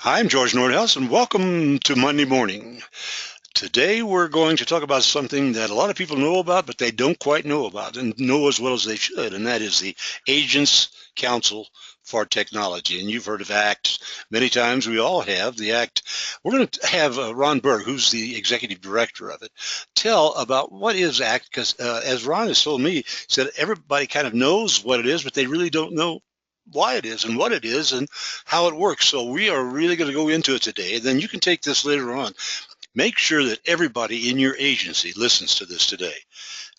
Hi, I'm George Nordhaus, and welcome to Monday Morning. Today, we're going to talk about something that a lot of people know about, but they don't quite know about and know as well as they should, and that is the Agents Council for Technology. And you've heard of ACT many times. We all have the ACT. We're going to have Ron Berg, who's the executive director of it, tell about what is ACT, because as Ron has told me, he said everybody kind of knows what it is, but they really don't know why it is and what it is and how it works. So we are really going to go into it today. Then you can take this later on. Make sure that everybody in your agency listens to this today.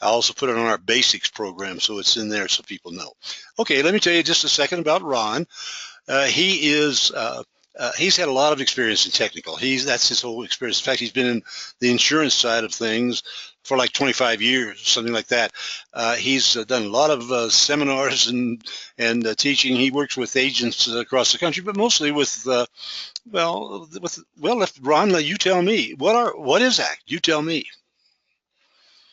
I also put it on our basics program so it's in there so people know. Okay, let me tell you just a second about Ron. He's had a lot of experience in technical. That's his whole experience. In fact, he's been in the insurance side of things for like 25 years, something like that. He's done a lot of seminars and teaching. He works with agents across the country, but mostly with Ron, you tell me what is ACT? You tell me.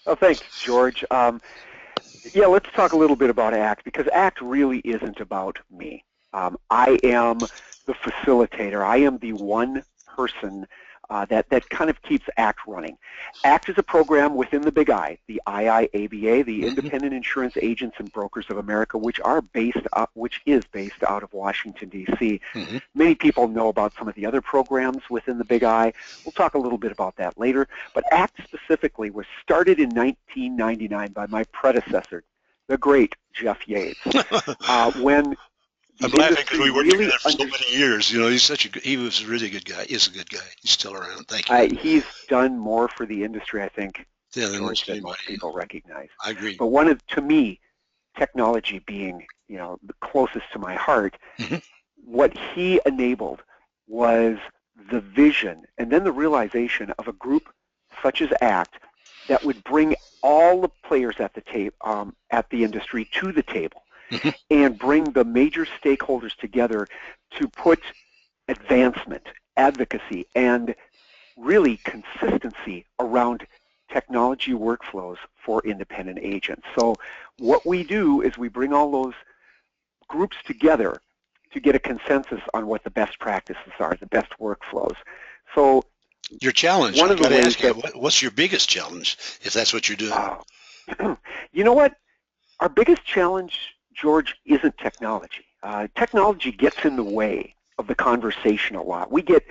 Oh, thanks, George. Yeah, let's talk a little bit about ACT because ACT really isn't about me. I am the facilitator. I am the one person that kind of keeps ACT running. ACT is a program within the Big I, the IIABA, the Independent Insurance Agents and Brokers of America, which is based out of Washington, D.C. Many people know about some of the other programs within the Big I. We'll talk a little bit about that later. But ACT specifically was started in 1999 by my predecessor, the great Jeff Yates, when I'm the laughing because industry we worked really together for so many years. You know, he was a really good guy. He's a good guy. He's still around. Thank you. he's done more for the industry, I think, Yeah, than George, most than anybody. most people recognize. I agree. But to me, technology being, the closest to my heart, what he enabled was the vision and then the realization of a group such as ACT that would bring all the players at the industry to the table and bring the major stakeholders together to put advancement, advocacy, and really consistency around technology workflows for independent agents. So what we do is we bring all those groups together to get a consensus on what the best practices are, the best workflows. So your challenge, one I of the got to ways ask you, what's your biggest challenge if that's what you're doing? You know what? Our biggest challenge, George, isn't technology. Technology gets in the way of the conversation a lot. We get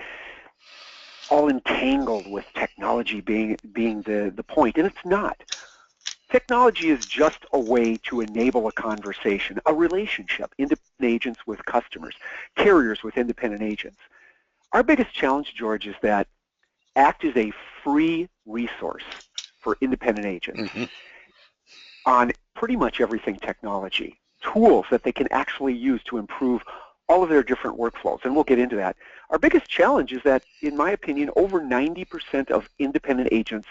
all entangled with technology being the point, and it's not. Technology is just a way to enable a conversation, a relationship, independent agents with customers, carriers with independent agents. Our biggest challenge, George, is that ACT is a free resource for independent agents on pretty much everything technology, tools that they can actually use to improve all of their different workflows, and we'll get into that. Our biggest challenge is that, in my opinion, over 90% of independent agents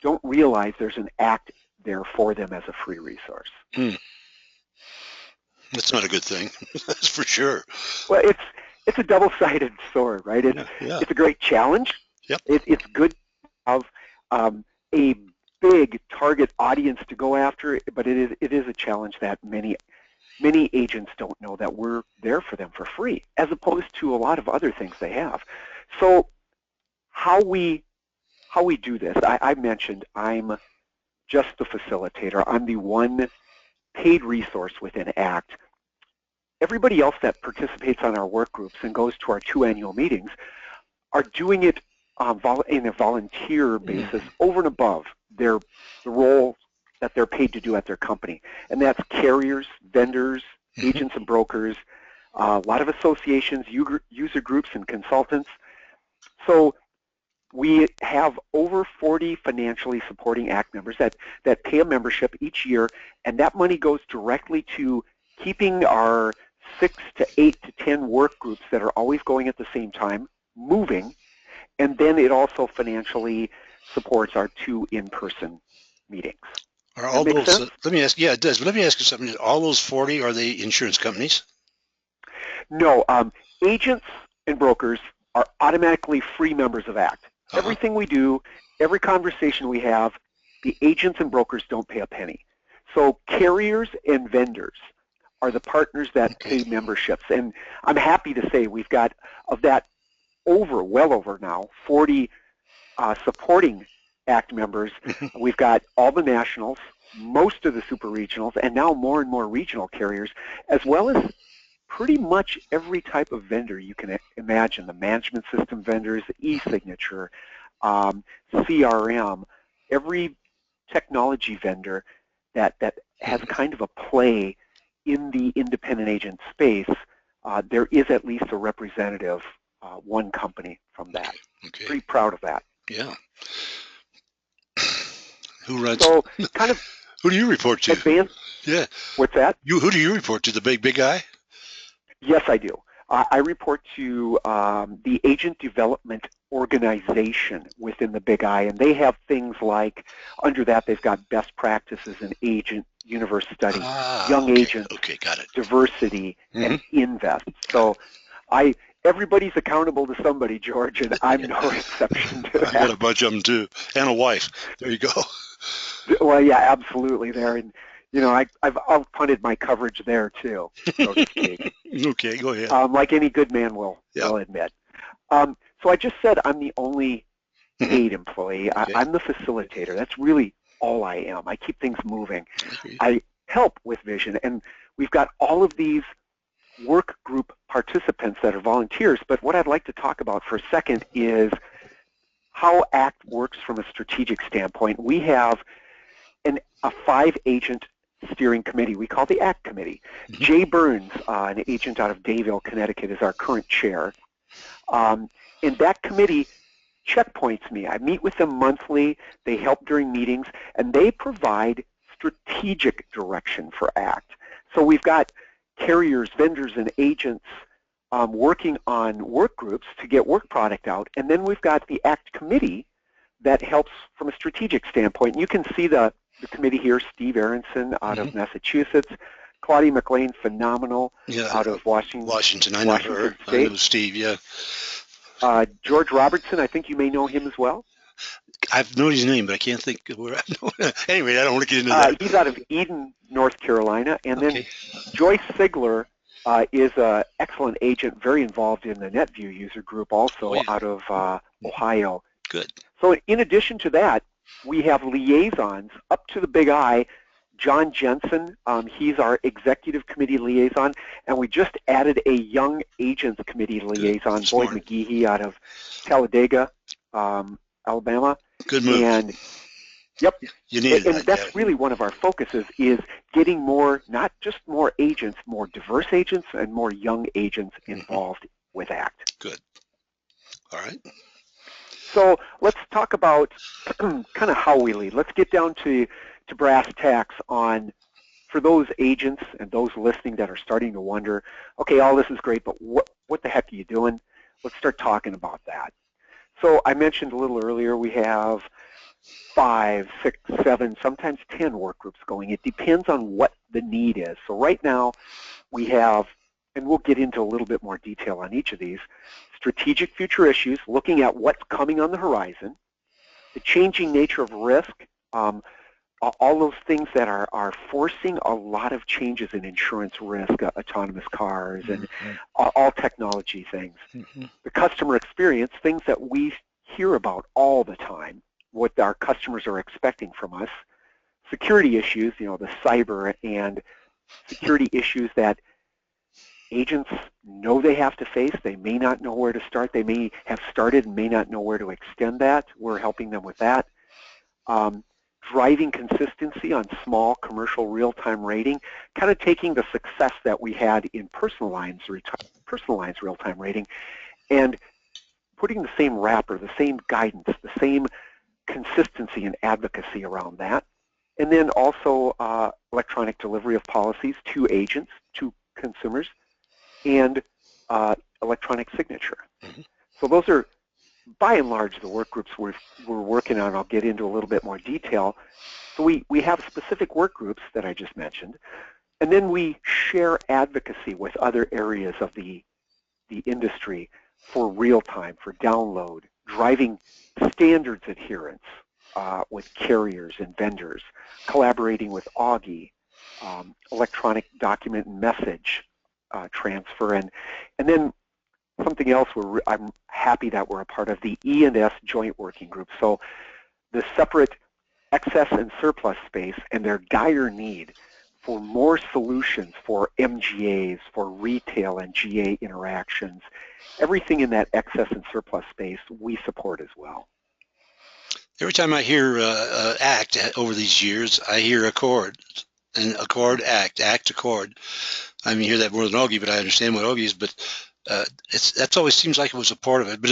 don't realize there's an ACT there for them as a free resource. That's not a good thing. That's for sure. Well, it's a double-sided sword, right? It's a great challenge. Yep. It's good to have a big target audience to go after, but it is a challenge that many agents don't know that we're there for them for free, as opposed to a lot of other things they have. So how we do this, I mentioned I'm just the facilitator. I'm the one paid resource within ACT. Everybody else that participates on our work groups and goes to our 2 annual meetings are doing it in a volunteer basis over and above the role that they're paid to do at their company. And that's carriers, vendors, agents and brokers, a lot of associations, user groups, and consultants. So we have over 40 financially supporting ACT members that pay a membership each year, and that money goes directly to keeping our 6 to 8 to 10 work groups that are always going at the same time moving, and then it also financially supports our 2 in-person meetings. Are all those, let me ask, yeah, it does, but let me ask you something. All those 40, are they insurance companies? No, agents and brokers are automatically free members of ACT. Everything we do, every conversation we have, the agents and brokers don't pay a penny. So carriers and vendors are the partners that pay memberships. And I'm happy to say we've got, of that well over now, 40 supporting ACT members. We've got all the nationals, most of the super regionals, and now more and more regional carriers, as well as pretty much every type of vendor you can imagine, the management system vendors, eSignature, CRM, every technology vendor that has kind of a play in the independent agent space, there is at least a representative, one company from that. Okay. Pretty proud of that. Yeah. Who runs? So kind of who do you report to? Advanced. Yeah. What's that? Who do you report to? The big guy? Yes, I do. I report to the agent development organization within the Big I, and they have things like, under that they've got best practices in agent universe study, young okay. agents, okay, got it. diversity, and invest. So everybody's accountable to somebody, George, and I'm no exception to that. I got a bunch of them too, and a wife. There you go. Well, yeah, absolutely there. And you know, I've outpunted my coverage there too, so to speak. Okay, go ahead. Like any good man will admit. So I just said I'm the only paid employee. Okay. I'm the facilitator. That's really all I am. I keep things moving. Okay. I help with vision, and we've got all of these work group participants that are volunteers, but what I'd like to talk about for a second is how ACT works from a strategic standpoint. We have a 5-agent steering committee we call the ACT committee. Jay Burns, an agent out of Dayville, Connecticut, is our current chair. And that committee checkpoints me. I meet with them monthly. They help during meetings, and they provide strategic direction for ACT. So we've got carriers, vendors, and agents working on work groups to get work product out, and then we've got the ACT committee that helps from a strategic standpoint. And you can see the committee here: Steve Aronson out of Massachusetts, Claudia McLean, phenomenal, out of Washington. I know her. State. I know Steve. Yeah. George Robertson, I think you may know him as well. I've known his name, but I can't think of where I know him. Anyway, I don't want to get into that. He's out of Eden, North Carolina, and then Joyce Sigler is an excellent agent, very involved in the NetView user group, also out of Ohio. Good. So in addition to that, we have liaisons up to the Big I. John Jensen, he's our executive committee liaison, and we just added a young agents committee liaison, Boyd McGehee out of Talladega, Alabama. Good move. And yep, you needed and that, that's really one of our focuses, is getting more, not just more agents, more diverse agents and more young agents involved with ACT. Good. All right. So let's talk about kind of how we lead. Let's get down to brass tacks on, for those agents and those listening that are starting to wonder, okay, all this is great, but what the heck are you doing? Let's start talking about that. So I mentioned a little earlier, we have 5, 6, 7, sometimes 10 work groups going. It depends on what the need is. So right now we have, and we'll get into a little bit more detail on each of these, strategic future issues, looking at what's coming on the horizon, the changing nature of risk, all those things that are forcing a lot of changes in insurance risk, autonomous cars, and all technology things. The customer experience, things that we hear about all the time, what our customers are expecting from us. Security issues, you know, the cyber and security issues that agents know they have to face. They may not know where to start. They may have started and may not know where to extend that. We're helping them with that. Driving consistency on small commercial real-time rating, kind of taking the success that we had in personal lines real-time rating and putting the same wrapper, the same guidance, the same consistency and advocacy around that. And then also electronic delivery of policies to agents, to consumers, and electronic signature. So those are, by and large, the work groups we're working on. I'll get into a little bit more detail. So we have specific work groups that I just mentioned, and then we share advocacy with other areas of the industry for real-time, for download, driving standards adherence with carriers and vendors, collaborating with AUGI, electronic document and message transfer, and then something else I'm happy that we're a part of, the E&S Joint Working Group. So the separate excess and surplus space and their dire need for more solutions for MGAs, for retail and GA interactions, everything in that excess and surplus space we support as well. Every time I hear ACT over these years, I hear accord, and accord, ACT, accord. I mean, you hear that more than Augie, but I understand what Augie is. But that always seems like it was a part of it, but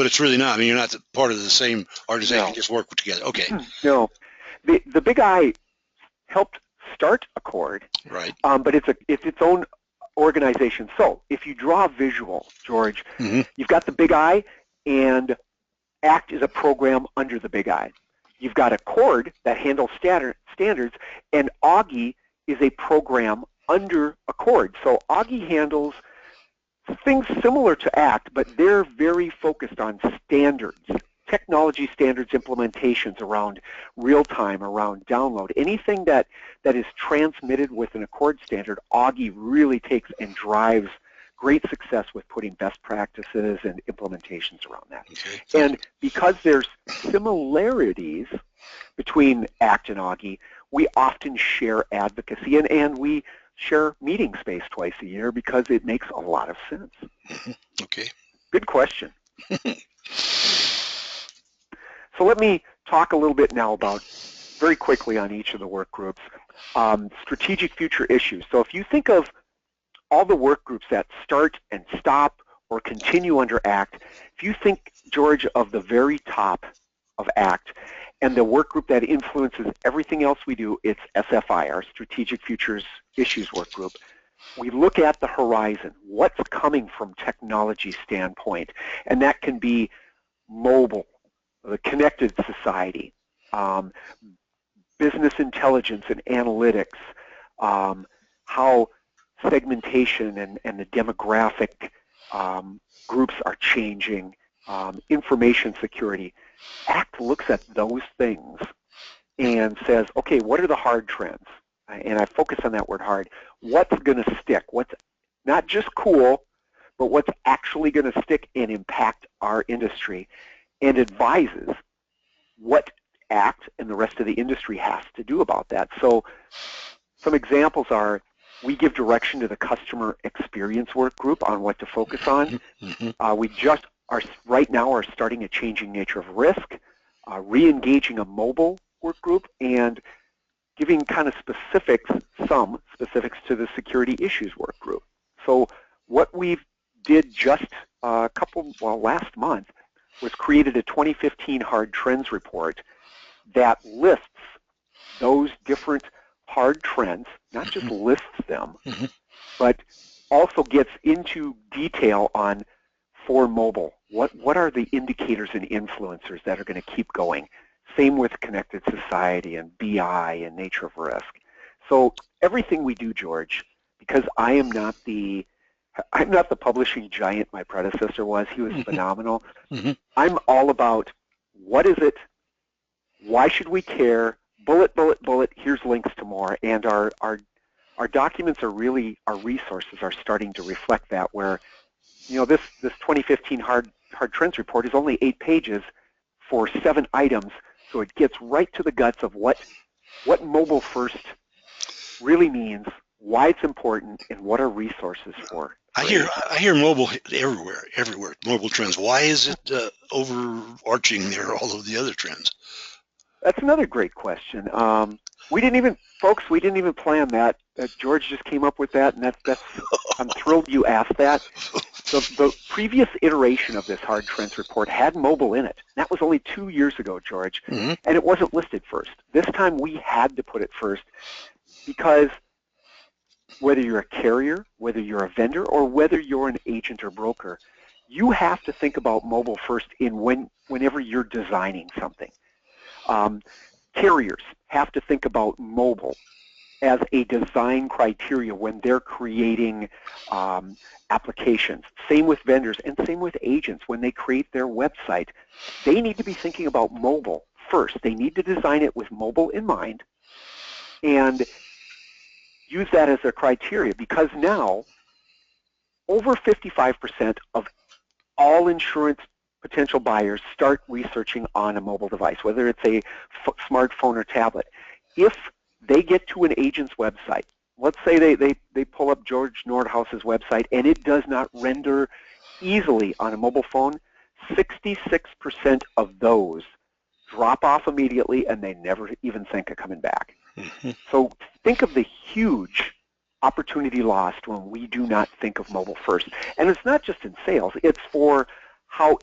it's really not. I mean, you're not part of the same organization. No. You just work together. Okay. No, the Big I helped start Accord, right? But it's its own organization. So if you draw a visual, George, you've got the Big I, and ACT is a program under the Big I. You've got Accord that handles standards, and Augie is a program under Accord. So Augie handles things similar to ACT, but they're very focused on standards, technology standards implementations around real-time, around download. Anything that is transmitted with an Accord standard, Augie really takes and drives great success with putting best practices and implementations around that. Okay. And because there's similarities between ACT and Augie, we often share advocacy, and we share meeting space twice a year because it makes a lot of sense. Okay. Good question. So let me talk a little bit now about, very quickly on each of the work groups, strategic future issues. So if you think of all the work groups that start and stop or continue under ACT, if you think, George, of the very top of ACT and the work group that influences everything else we do, it's SFI, our Strategic Futures Issues work group. We look at the horizon, what's coming from technology standpoint, and that can be mobile, the connected society, business intelligence and analytics, how segmentation and the demographic groups are changing, information security. ACT looks at those things and says, okay, what are the hard trends? And I focus on that word hard. What's going to stick? What's not just cool, but what's actually going to stick and impact our industry, and advises what ACT and the rest of the industry has to do about that. So some examples are, we give direction to the customer experience work group on what to focus on. We just right now are starting a changing nature of risk, re-engaging a mobile work group, and giving kind of some specifics to the security issues work group. So what we did just last month was created a 2015 hard trends report that lists those different hard trends, not just lists them, but also gets into detail on, for mobile, what are the indicators and influencers that are going to keep going. Same with connected society and BI and nature of risk. So everything we do, George, because I'm not the publishing giant my predecessor was. He was phenomenal. I'm all about, what is it, why should we care, bullet, bullet, bullet, here's links to more. And our documents are really, our resources are starting to reflect that, where, you know, this 2015 hard trends report is only 8 pages for 7 items, so it gets right to the guts of what mobile first really means, why it's important, and what are resources for. I hear mobile everywhere. Mobile trends. Why is it overarching there all of the other trends? That's another great question. We didn't even plan that. George just came up with that, and that's I'm thrilled you asked that. The previous iteration of this hard trends report had mobile in it. That was only 2 years ago, George, and it wasn't listed first. This time we had to put it first, because whether you're a carrier, whether you're a vendor, or whether you're an agent or broker, you have to think about mobile first whenever you're designing something. Carriers have to think about mobile as a design criteria when they're creating applications. Same with vendors, and same with agents. When they create their website, they need to be thinking about mobile first. They need to design it with mobile in mind and use that as a criteria, because now over 55% of all insurance potential buyers start researching on a mobile device, whether it's a smartphone or tablet. If they get to an agent's website, let's say they pull up George Nordhaus's website and it does not render easily on a mobile phone, 66% of those drop off immediately and they never even think of coming back. Mm-hmm. So think of the huge opportunity lost when we do not think of mobile first. And it's not just in sales, it's for how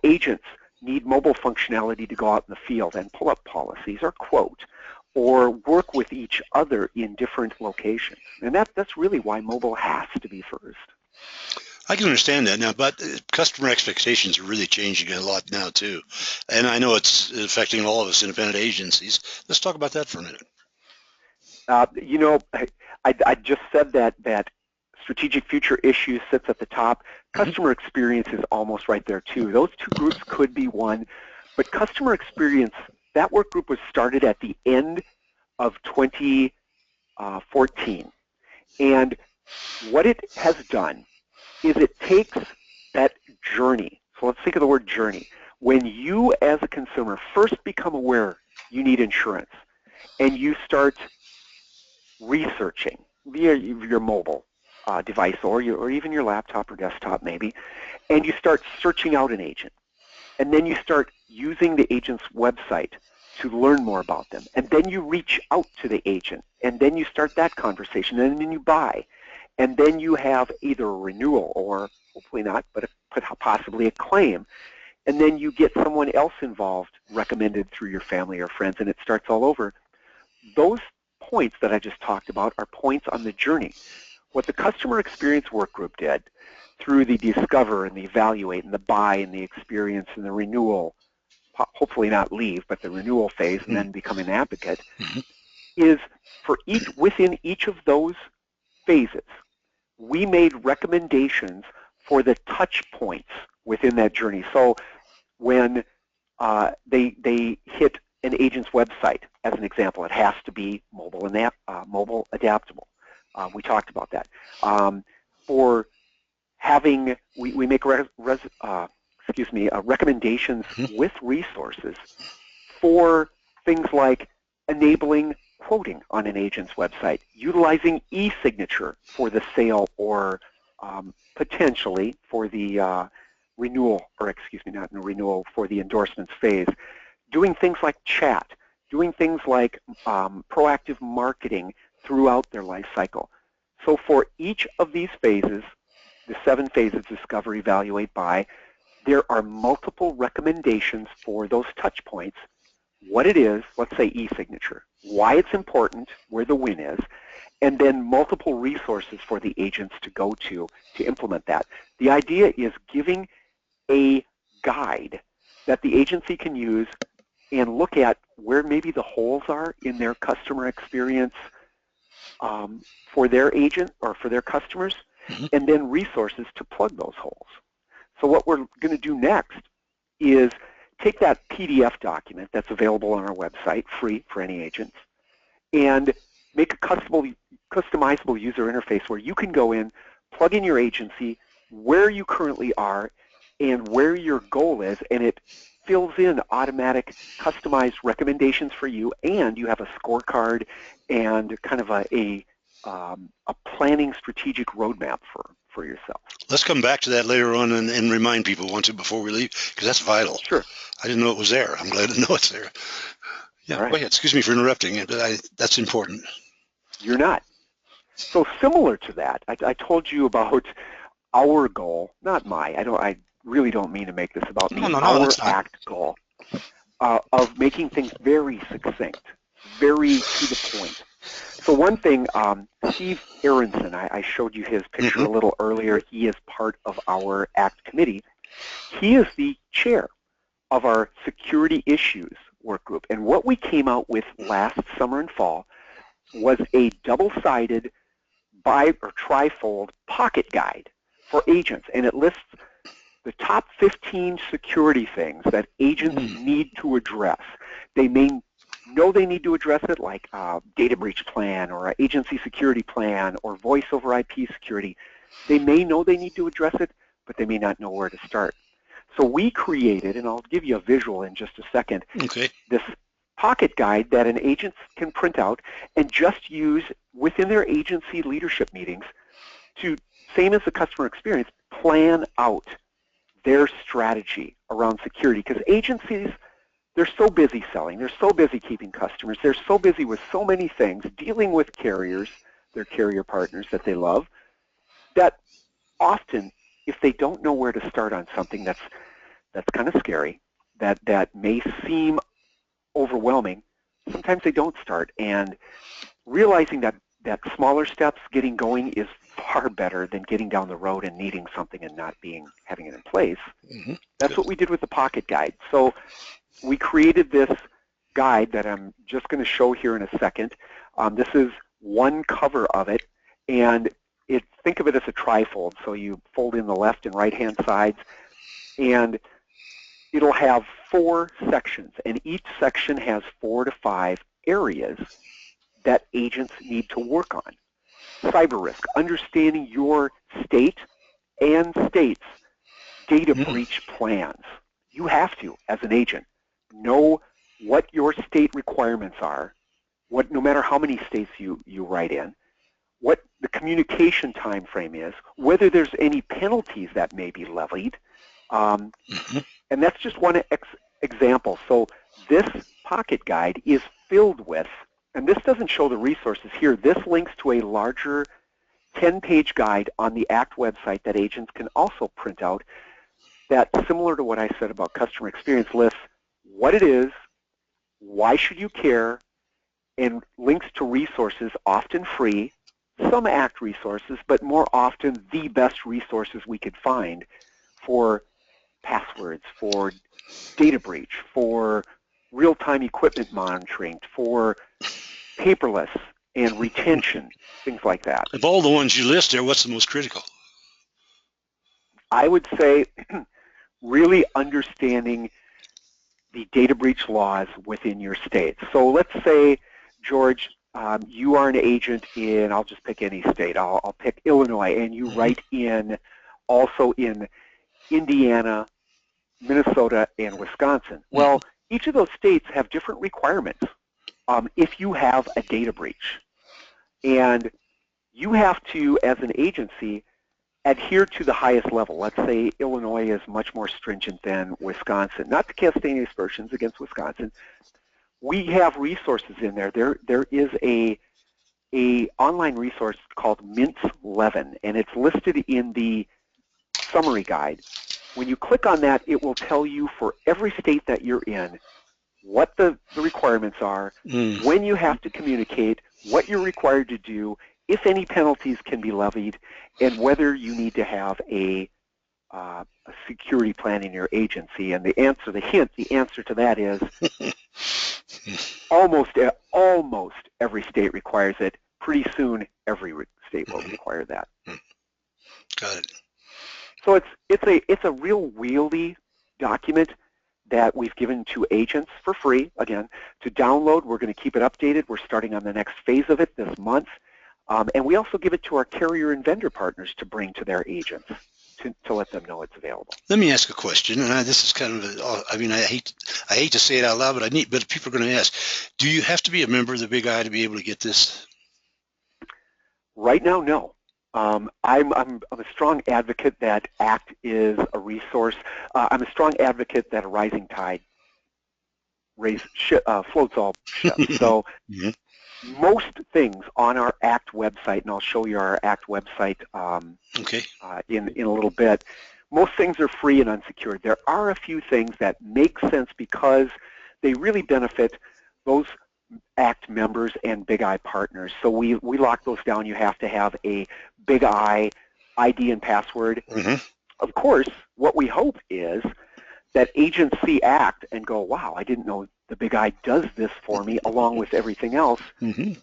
agents need mobile functionality to go out in the field and pull up policies or quote or work with each other in different locations. And that's really why mobile has to be first. I can understand that now, but customer expectations are really changing a lot now too. And I know it's affecting all of us independent agencies. Let's talk about that for a minute. I just said that strategic future issues sits at the top. Customer experience is almost right there too. Those two groups could be one, but customer experience, that work group was started at the end of 2014. And what it has done is it takes that journey. So let's think of the word journey. When you as a consumer first become aware you need insurance and you start researching via your mobile device or even your laptop or desktop maybe, and you start searching out an agent. And then you start using the agent's website to learn more about them. And then you reach out to the agent. And then you start that conversation. And then you buy. And then you have either a renewal or, hopefully not, but possibly a claim. And then you get someone else involved, recommended through your family or friends, and it starts all over. Those points that I just talked about are points on the journey. What the customer experience work group did through the discover and the evaluate and the buy and the experience and the renewal, hopefully not leave, but the renewal phase and then become an advocate, is for within each of those phases, we made recommendations for the touch points within that journey. So when they hit an agent's website, as an example, it has to be mobile and mobile adaptable. We talked about that. For having, we make recommendations with resources for things like enabling quoting on an agent's website, utilizing eSignature for the sale or potentially for the renewal, or not in the renewal, for the endorsements phase, doing things like chat, doing things like proactive marketing throughout their life cycle. So for each of these phases, the 7 phases, discover, evaluate, buy, there are multiple recommendations for those touch points, what it is, let's say eSignature, why it's important, where the win is, and then multiple resources for the agents to go to implement that. The idea is giving a guide that the agency can use and look at where maybe the holes are in their customer experience for their agent or for their customers, and then resources to plug those holes. So what we're going to do next is take that PDF document that's available on our website, free for any agents, and make a customizable user interface where you can go in, plug in your agency, where you currently are, and where your goal is, and it fills in automatic customized recommendations for you, and you have a scorecard and kind of a planning strategic roadmap for yourself. Let's come back to that later on and remind people before we leave, because that's vital. Sure. I didn't know it was there. I'm glad to know it's there. Yeah, right. Go ahead. Excuse me for interrupting, but that's important. You're not. So similar to that, I told you about our goal, not my. I really don't mean to make this about me. Our ACT goal of making things very succinct, very to the point. So one thing, Steve Aronson, I showed you his picture a little earlier. He is part of our ACT committee. He is the chair of our security issues work group. And what we came out with last summer and fall was a double-sided or trifold pocket guide for agents. And it lists the top 15 security things that agents need to address. They may know they need to address it, like data breach plan or agency security plan or voice over IP security. They may know they need to address it, but they may not know where to start. So we created, and I'll give you a visual in just a second, Okay. this pocket guide that an agent can print out and just use within their agency leadership meetings to, same as the customer experience, plan out their strategy around security. Because agencies, they're so busy selling, they're so busy keeping customers, they're so busy with so many things, dealing with carriers, their carrier partners that they love, that often, if they don't know where to start on something that's kind of scary, that may seem overwhelming, sometimes they don't start. And realizing that smaller steps, getting going, is far better than getting down the road and needing something and not having it in place. Mm-hmm. That's what we did with the Pocket Guide. So we created this guide that I'm just going to show here in a second. This is one cover of it, and think of it as a trifold. So you fold in the left and right-hand sides, and it'll have 4 sections, and each section has 4 to 5 areas that agents need to work on. Cyber risk, understanding your state and states' data breach plans. You have to, as an agent, know what your state requirements are, no matter how many states you write in, what the communication time frame is, whether there's any penalties that may be levied, and that's just one example. So this pocket guide is filled with, and this doesn't show the resources here, this links to a larger 10-page guide on the ACT website that agents can also print out that, similar to what I said about customer experience, lists what it is, why should you care, and links to resources, often free, some ACT resources, but more often the best resources we could find for passwords, for data breach, for real-time equipment monitoring, for paperless and retention, things like that. Of all the ones you list there, what's the most critical? I would say really understanding the data breach laws within your state. So let's say, George, you are an agent in, I'll just pick any state, I'll pick Illinois, and you write in also in Indiana, Minnesota, and Wisconsin. Well, each of those states have different requirements if you have a data breach. And you have to, as an agency, adhere to the highest level. Let's say Illinois is much more stringent than Wisconsin. Not to cast any aspersions against Wisconsin. We have resources in there. There is a online resource called Mint's Levin, and it's listed in the summary guide. When you click on that, it will tell you for every state that you're in what the requirements are, when you have to communicate, what you're required to do, if any penalties can be levied, and whether you need to have a security plan in your agency. And the answer to that is almost every state requires it. Pretty soon, every state will require that. Got it. So it's a real wieldy document that we've given to agents for free, again, to download. We're going to keep it updated. We're starting on the next phase of it this month. And we also give it to our carrier and vendor partners to bring to their agents to let them know it's available. Let me ask a question, and this is kind of, I hate to say it out loud, but people are going to ask, do you have to be a member of the Big I to be able to get this? Right now, no. I'm a strong advocate that ACT is a resource. I'm a strong advocate that a rising tide floats all ships. So most things on our ACT website, and I'll show you our ACT website in a little bit, most things are free and unsecured. There are a few things that make sense because they really benefit those ACT members and Big I partners. So we lock those down. You have to have a Big I ID and password. Of course, what we hope is that agents see ACT and go, wow, I didn't know the Big I does this for me along with everything else.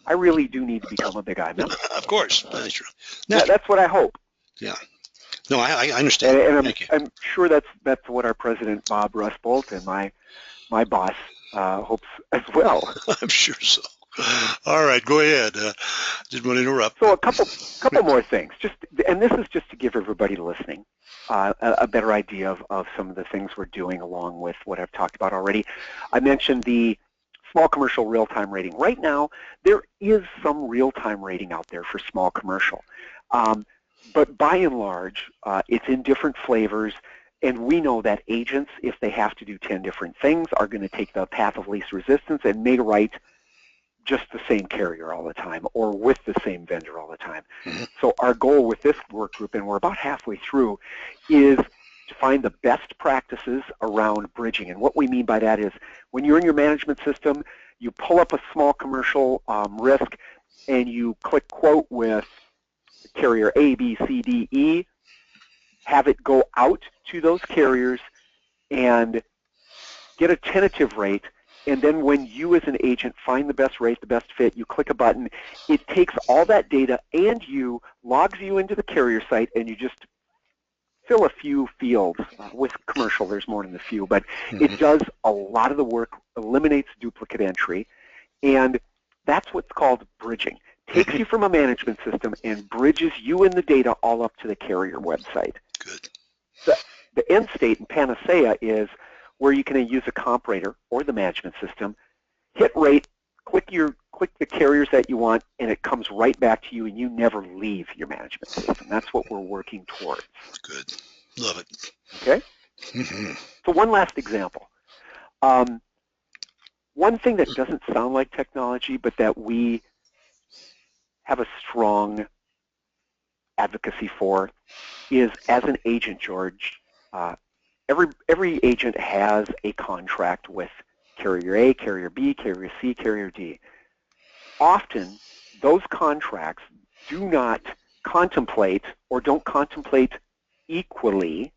I really do need to become a Big I member. Of course, that's true. That's what I hope. Yeah. No, I understand. And I'm sure that's what our president, Bob Rusbolt, and my boss, hopes as well. I'm sure so. All right, go ahead. Didn't want to interrupt, So but a couple more things, and this is just to give everybody listening a better idea of some of the things we're doing along with what I've talked about already. I mentioned the small commercial real-time rating. Right now, there is some real-time rating out there for small commercial, but by and large, it's in different flavors. And we know that agents, if they have to do 10 different things, are going to take the path of least resistance and may write just the same carrier all the time or with the same vendor all the time. Mhm. So our goal with this work group, and we're about halfway through, is to find the best practices around bridging. And what we mean by that is when you're in your management system, you pull up a small commercial risk and you click quote with carrier A, B, C, D, E, have it go out to those carriers and get a tentative rate, and then when you as an agent find the best rate, the best fit, you click a button, it takes all that data and you logs you into the carrier site, and you just fill a few fields. With commercial, there's more than a few, but Mhm. it does a lot of the work, eliminates duplicate entry, and that's what's called bridging. Takes Mhm. you from a management system and bridges you and the data all up to the carrier website. Good. The end state in Panacea is where you can use a comparator or the management system, hit rate, click the carriers that you want, and it comes right back to you, and you never leave your management system. That's what we're working towards. Good. Love it. Okay? Mhm. So one last example. Um, one thing that doesn't sound like technology, but that we have a strong advocacy for is as an agent, George, every agent has a contract with carrier A, carrier B, carrier C, carrier D. Often, those contracts do not contemplate or don't contemplate equally,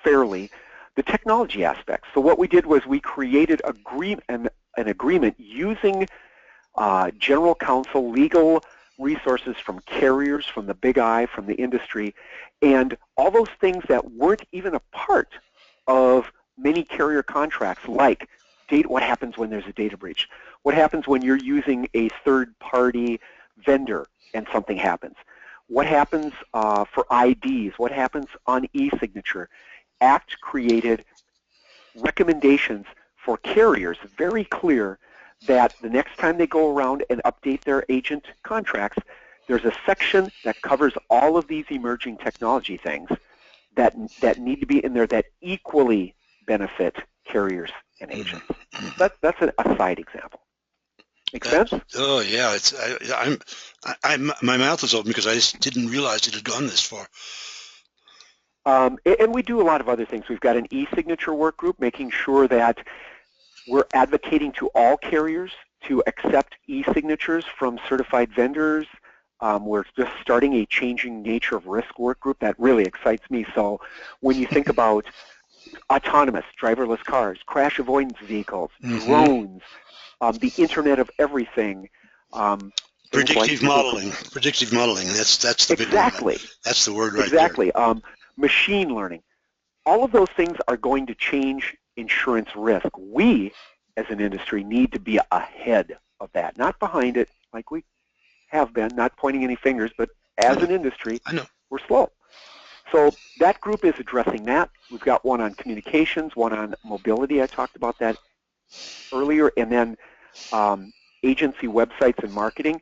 fairly, the technology aspects. So what we did was we created an agreement using general counsel, legal resources from carriers, from the big I, from the industry, and all those things that weren't even a part of many carrier contracts, like what happens when there's a data breach, what happens when you're using a third-party vendor and something happens, what happens for IDs, what happens on eSignature. ACT created recommendations for carriers, very clear, that the next time they go around and update their agent contracts, there's a section that covers all of these emerging technology things that need to be in there that equally benefit carriers and agents. Mhm. That's a side example. Make That, sense? oh yeah, I'm my mouth is open because I just didn't realize it had gone this far. And we do a lot of other things. We've got an eSignature work group making sure that we're advocating to all carriers to accept e-signatures from certified vendors. We're just starting a changing nature of risk work group that really excites me. So when you think about autonomous, driverless cars, crash avoidance vehicles, Hmm. drones, the Internet of Everything, things like Predictive modeling. That's the big one. exactly, That's the word right there. exactly, machine learning. All of those things are going to change insurance risk. We, as an industry, need to be ahead of that, not behind it like we have been, not pointing any fingers, but I as know. an industry, I know. we're slow. So that group is addressing that. We've got one on communications, one on mobility. I talked about that earlier, and then agency websites and marketing.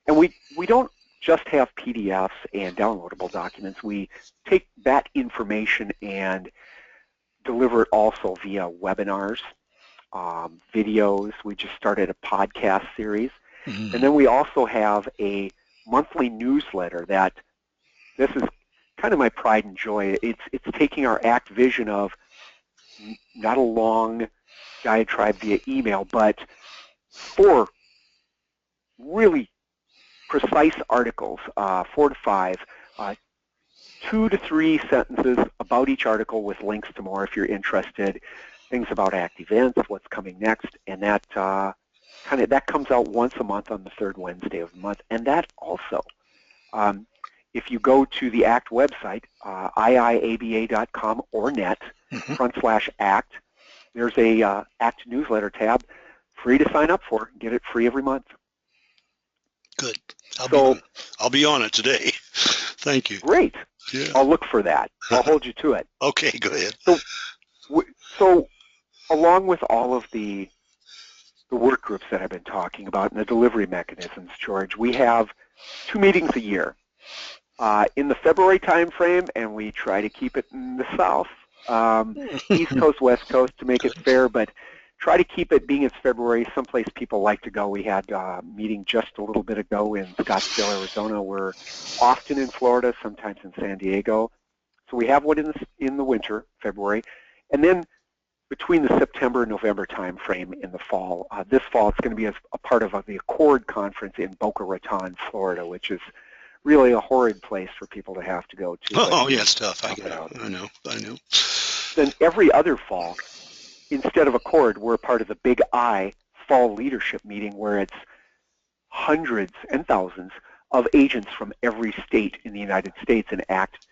And we don't just have PDFs and downloadable documents. We take that information and deliver it also via webinars, videos. We just started a podcast series. And Hmm. then we also have a monthly newsletter that this is kind of my pride and joy. It's taking our ACT vision of not a long diatribe via email, but 4 really precise articles, 4 to 5, 2 to 3 sentences about each article with links to more if you're interested, things about ACT events, what's coming next, and that that comes out once a month on the third Wednesday of the month. And that also, if you go to the ACT website, iiaba.com or net Hmm. /ACT, there's a ACT newsletter tab, free to sign up for. Get it free every month. Good. So I'll be on it today. Thank you. great. Yeah. I'll look for that. I'll hold you to it. Okay, go ahead. So along with all of the work groups that I've been talking about and the delivery mechanisms, George, we have 2 meetings a year. In the February timeframe, and we try to keep it in the South, East Coast, West Coast to make it fair, but try to keep it, being it's February, someplace people like to go. We had a meeting just a little bit ago in Scottsdale, Arizona. We're often in Florida, sometimes in San Diego. So we have one in the winter, February, and then between the September and November timeframe in the fall. This fall, it's going to be a part of the Accord Conference in Boca Raton, Florida, which is really a horrid place for people to have to go to. Oh, yeah, it's tough. I know. Then every other fall, instead of Accord, we're part of the Big I Fall Leadership Meeting, where it's hundreds and thousands of agents from every state in the United States, and ACT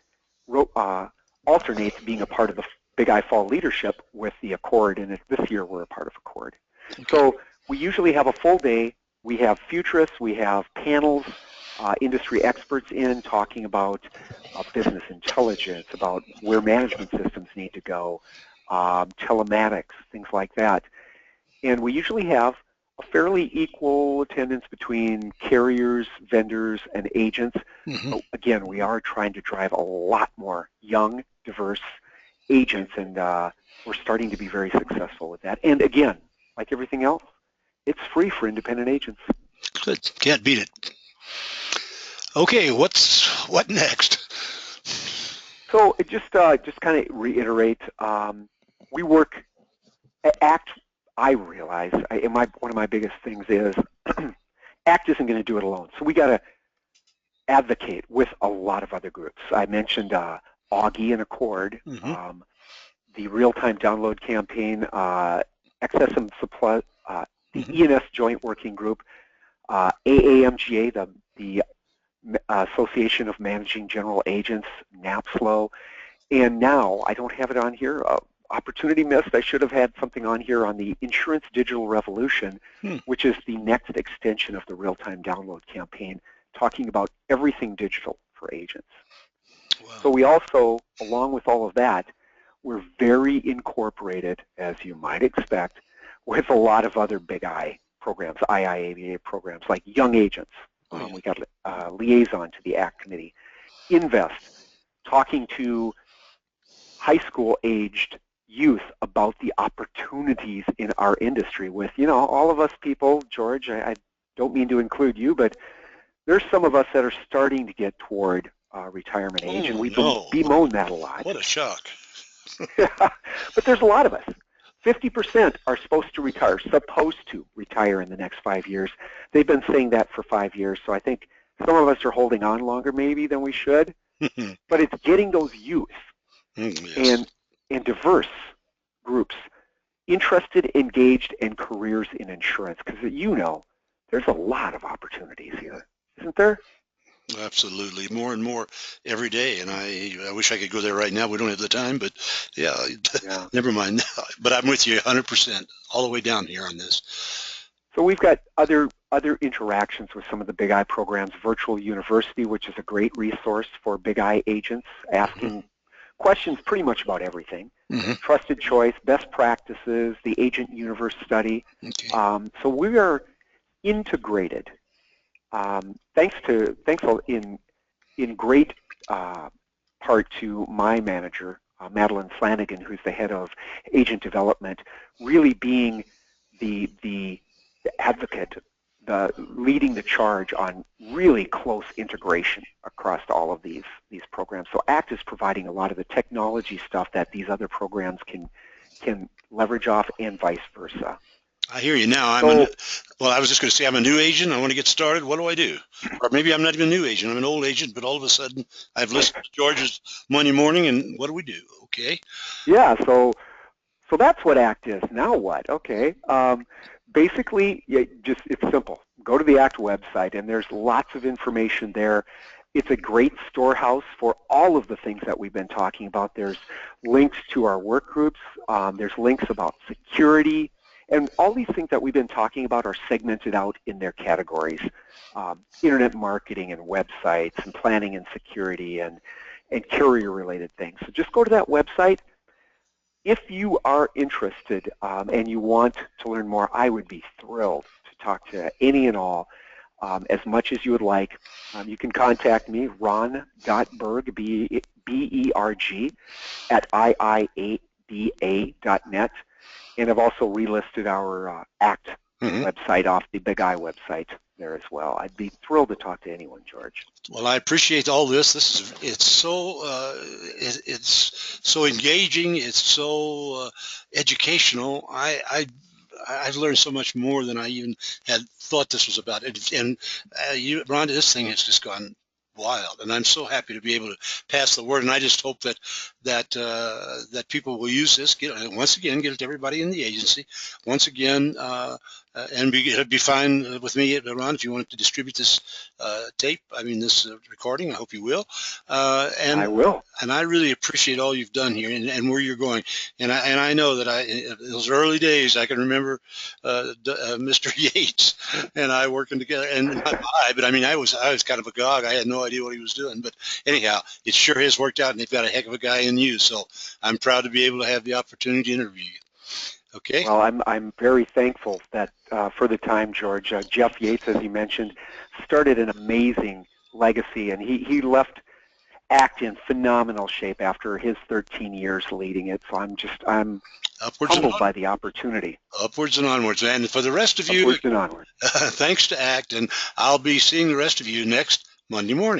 alternates being a part of the Big I Fall Leadership with the Accord, and this year we're a part of Accord. Okay. So we usually have a full day. We have futurists, we have panels, industry experts in talking about business intelligence, about where management systems need to go, telematics, things like that. And we usually have a fairly equal attendance between carriers, vendors, and agents. Mm-hmm. But again, we are trying to drive a lot more young, diverse agents, and we're starting to be very successful with that. And again, like everything else, it's free for independent agents. Good. Can't beat it. Okay, what next? So just kind of reiterate, we work at ACT. I realize, one of my biggest things is ACT isn't going to do it alone. So we got to advocate with a lot of other groups. I mentioned Augie and Accord, mm-hmm. The real-time download campaign, XSM Supply, the mm-hmm. ENS Joint Working Group, AAMGA, the Association of Managing General Agents, NAPSLO, and now I don't have it on here. Opportunity missed. I should have had something on here on the Insurance Digital Revolution, which is the next extension of the real-time download campaign, talking about everything digital for agents. Wow. So we also, along with all of that, we're very incorporated, as you might expect, with a lot of other Big I programs, IIAVA programs, like Young Agents. We got a liaison to the ACT committee. Invest, talking to high school-aged youth about the opportunities in our industry with, all of us people, George, I don't mean to include you, but there's some of us that are starting to get toward retirement age, and we've bemoaned that a lot. What a shock. But there's a lot of us. 50% are supposed to retire in the next 5 years. They've been saying that for 5 years, so I think some of us are holding on longer maybe than we should. But it's getting those youth yes. and diverse groups interested, engaged, and careers in insurance, because there's a lot of opportunities here, isn't there? Absolutely, more and more every day, and I wish I could go there right now. We don't have the time, but yeah. Never mind. But I'm with you 100%, all the way down here on this. So we've got other interactions with some of the Big I programs. Virtual University, which is a great resource for Big I agents, asking mm-hmm. questions pretty much about everything. Mm-hmm. Trusted Choice, best practices, the Agent Universe study. Okay. So we are integrated. Thanks in great part to my manager, Madeline Flanagan, who's the head of agent development, really being the advocate, leading the charge on really close integration across all of these programs. So ACT is providing a lot of the technology stuff that these other programs can leverage off, and vice versa. I hear you now. I was just going to say I'm a new agent. I want to get started. What do I do? Or maybe I'm not even a new agent. I'm an old agent, but all of a sudden I've listened to George's Monday Morning, and what do we do? Okay. Yeah. So that's what ACT is. Now what? Okay. Basically, it's simple. Go to the ACT website, and there's lots of information there. It's a great storehouse for all of the things that we've been talking about. There's links to our work groups. There's links about security. And all these things that we've been talking about are segmented out in their categories. Internet marketing and websites and planning and security and carrier-related things. So just go to that website. If you are interested and you want to learn more, I would be thrilled to talk to any and all as much as you would like. You can contact me, ron.berg, B-E-R-G, at iiaba.net. And I've also relisted our ACT website off the Big I website there as well. I'd be thrilled to talk to anyone, George. Well, I appreciate all this. It's so it's so engaging. It's so educational. I've learned so much more than I even had thought this was about. And you, Rhonda, this thing has just gone wild, and I'm so happy to be able to pass the word. And I just hope that people will use this. Once again, get it to everybody in the agency. Once again, and it'd be fine with me, Ron, if you wanted to distribute this tape. I mean, this recording. I hope you will. I will. And I really appreciate all you've done here and where you're going. And I know that those early days, I can remember Mr. Yates and I working together. And not I, but I mean, I was kind of agog. I had no idea what he was doing. But anyhow, it sure has worked out, and they've got a heck of a guy in you. So I'm proud to be able to have the opportunity to interview you. Okay. Well, I'm very thankful that for the time, George. Jeff Yates, as you mentioned, started an amazing legacy, and he left ACT in phenomenal shape after his 13 years leading it. So I'm humbled by the opportunity. Upwards and onwards. And for the rest of you, upwards and onwards. Thanks to ACT, and I'll be seeing the rest of you next Monday morning.